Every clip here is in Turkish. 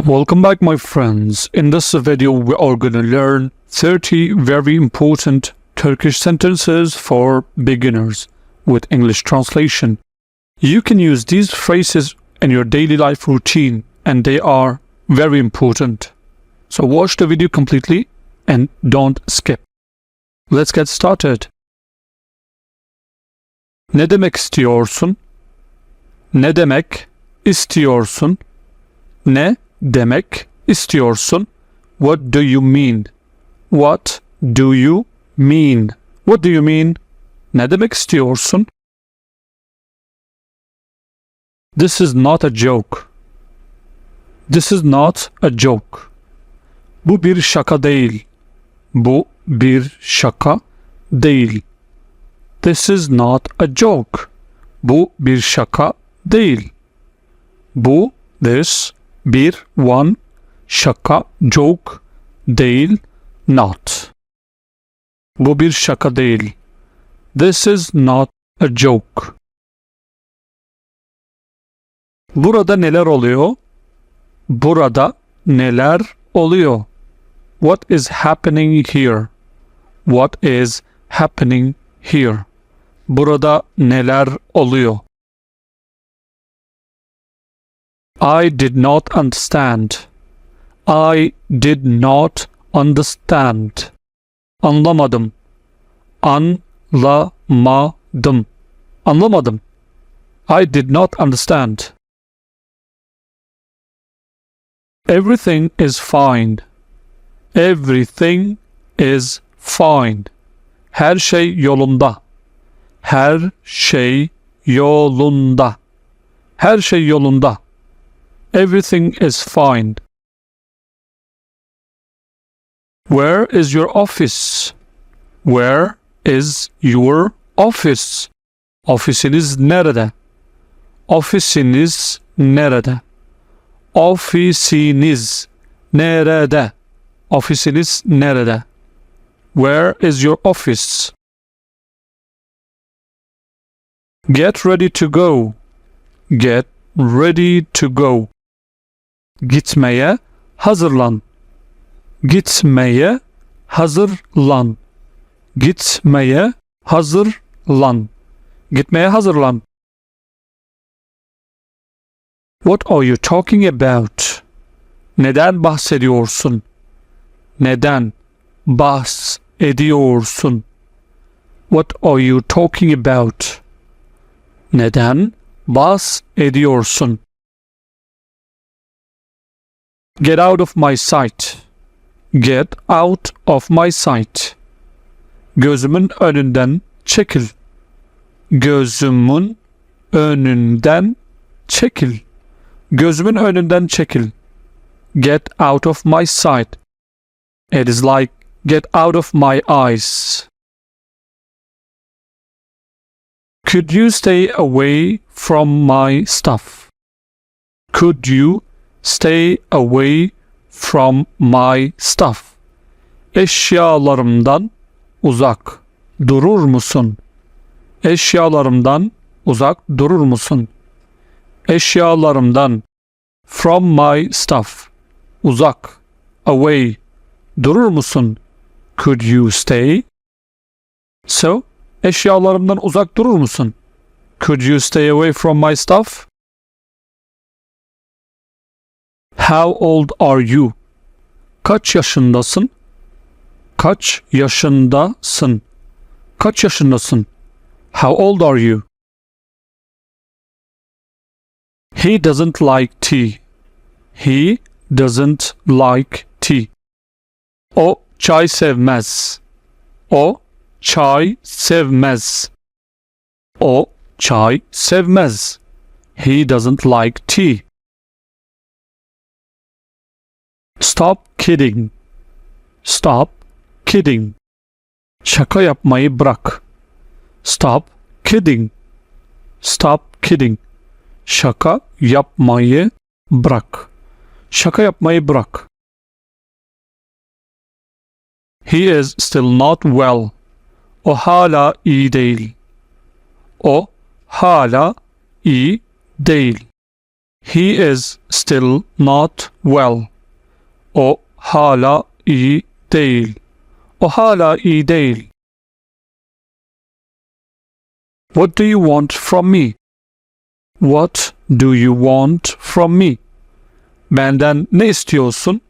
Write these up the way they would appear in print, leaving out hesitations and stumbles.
Welcome back, my friends. In this video we are going to learn 30 very important Turkish sentences for beginners with English translation. You can use these phrases in your daily life routine and they are very important. So watch the video completely and don't skip. Let's get started. Ne demek istiyorsun? Ne demek istiyorsun? Ne demek istiyorsun? What do you mean? What do you mean? What do you mean? Ne demek istiyorsun? This is not a joke. This is not a joke. Bu bir şaka değil. Bu bir şaka değil. This is not a joke. Bu bir şaka değil. Bu, this, bir, one, şaka, joke, değil, not. Bu bir şaka değil. This is not a joke. Burada neler oluyor? Burada neler oluyor? What is happening here? What is happening here? Burada neler oluyor? I did not understand. I did not understand. Anlamadım. Anlamadım. Anlamadım. I did not understand. Everything is fine. Everything is fine. Her şey yolunda. Her şey yolunda. Her şey yolunda. Everything is fine. Where is your office? Where is your office? Ofisiniz nerede? Ofisiniz nerede? Ofisiniz nerede? Ofisiniz nerede? Where is your office? Get ready to go. Get ready to go. Gitmeye hazırlan. Gitmeye hazırlan. Gitmeye hazırlan. Gitmeye hazırlan. What are you talking about? Neden bahsediyorsun? Neden bahsediyorsun? What are you talking about? Neden bahsediyorsun? Get out of my sight. Get out of my sight. Gözümün önünden çekil. Gözümün önünden çekil. Gözümün önünden çekil. Get out of my sight. It is like get out of my eyes. Could you stay away from my stuff? Could you stay away from my stuff? Eşyalarımdan uzak durur musun? Eşyalarımdan uzak durur musun? Eşyalarımdan from my stuff uzak away durur musun? Could you stay? So, eşyalarımdan uzak durur musun? Could you stay away from my stuff? How old are you? Kaç yaşındasın? Kaç yaşındasın? Kaç yaşındasın? How old are you? He doesn't like tea. He doesn't like tea. O çay sevmez. O çay sevmez. O çay sevmez. He doesn't like tea. Stop kidding. Stop kidding. Şaka yapmayı bırak. Stop kidding. Stop kidding. Şaka yapmayı bırak. Şaka yapmayı bırak. He is still not well. O hala iyi değil. O hala iyi değil. He is still not well. O hala iyi değil. O hala iyi değil. What do you want from me? What do you want from me? Benden ne istiyorsun?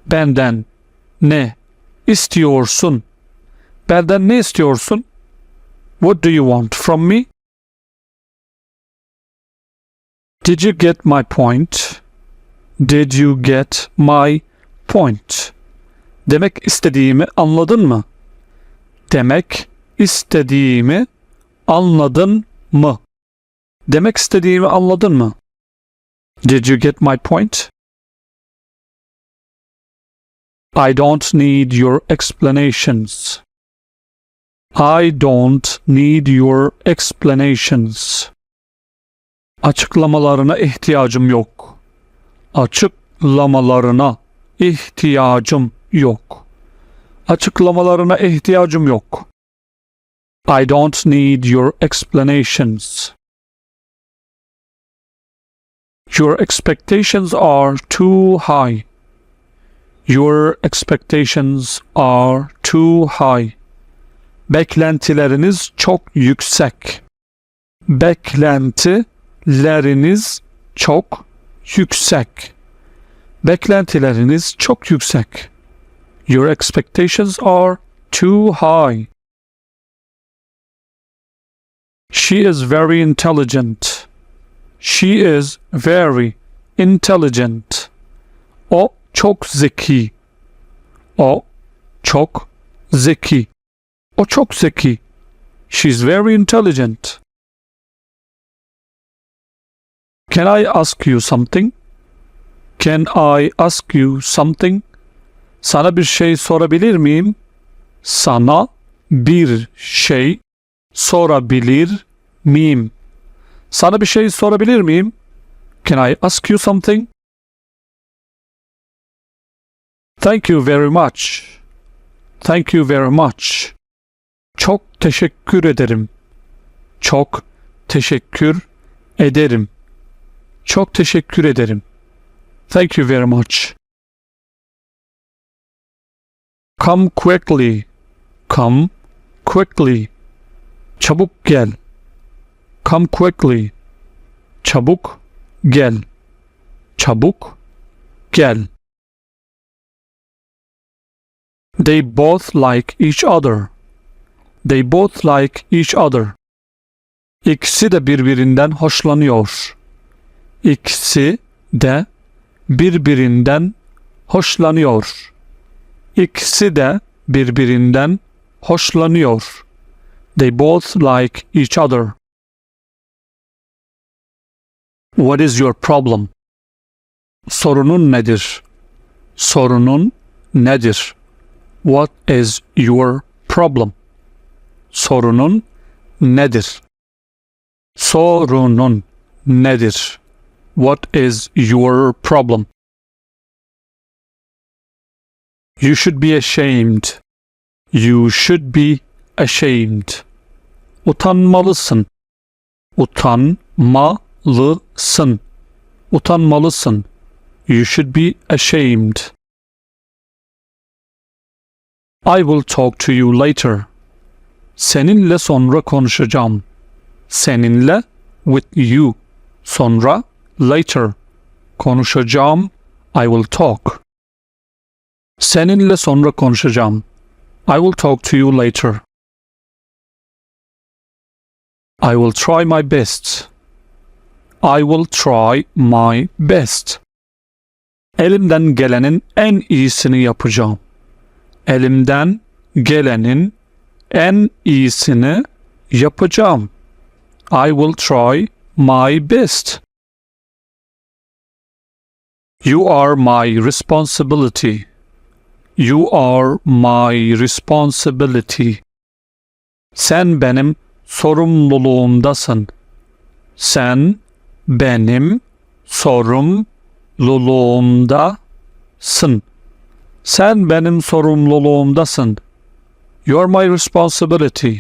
Benden ne istiyorsun? Benden ne istiyorsun? What do you want from me? Did you get my point? Did you get my point? Demek istediğimi anladın mı? Demek istediğimi anladın mı? Demek istediğimi anladın mı? Did you get my point? I don't need your explanations. I don't need your explanations. Açıklamalarına ihtiyacım yok. Açıklamalarına ihtiyacım yok. Açıklamalarına ihtiyacım yok. I don't need your explanations. Your expectations are too high. Your expectations are too high. Beklentileriniz çok yüksek. Beklentileriniz çok yüksek. Beklentileriniz çok yüksek. Your expectations are too high. She is very intelligent. She is very intelligent. O çok zeki. O çok zeki. O çok zeki. She's very intelligent. Can I ask you something? Can I ask you something? Sana bir şey sorabilir miyim? Sana bir şey sorabilir miyim? Sana bir şey sorabilir miyim? Can I ask you something? Thank you very much. Thank you very much. Çok teşekkür ederim. Çok teşekkür ederim. Çok teşekkür ederim. Thank you very much. Come quickly. Come quickly. Çabuk gel. Come quickly. Çabuk gel. Çabuk gel. They both like each other. They both like each other. İkisi de birbirinden hoşlanıyor. İkisi de birbirinden hoşlanıyor. İkisi de birbirinden hoşlanıyor. They both like each other. What is your problem? Sorunun nedir? Sorunun nedir? What is your problem? Sorunun nedir? Sorunun nedir? What is your problem? You should be ashamed. You should be ashamed. Utanmalısın. Utanmalısın. Utanmalısın. You should be ashamed. I will talk to you later. Seninle sonra konuşacağım. Seninle, with you. Sonra, later. Konuşacağım. I will talk. Seninle sonra konuşacağım. I will talk to you later. I will try my best. I will try my best. Elimden gelenin en iyisini yapacağım. Elimden gelenin en iyisini yapacağım. I will try my best. You are my responsibility. You are my responsibility. Sen benim sorumluluğumdasın. Sen benim sorumluluğumdasın. Sen benim sorumluluğumdasın. You're my responsibility.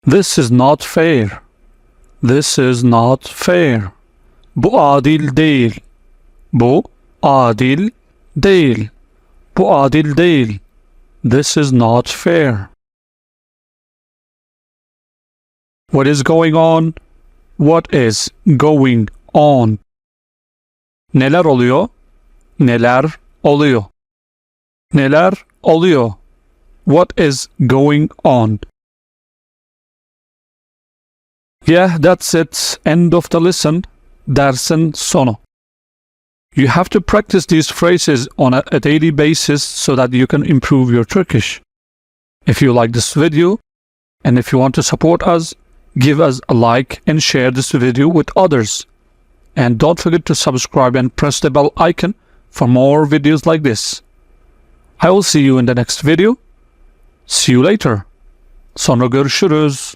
This is not fair. This is not fair. Bu adil değil. Bu adil değil. Bu adil değil. This is not fair. What is going on? What is going on? Neler oluyor? Neler oluyor? Neler oluyor? What is going on? Yeah, that's it. End of the lesson. Dersin sonu. You have to practice these phrases on a daily basis so that you can improve your Turkish. If you like this video and if you want to support us, give us a like and share this video with others. And don't forget to subscribe and press the bell icon for more videos like this. I will see you in the next video. See you later. Sonra görüşürüz.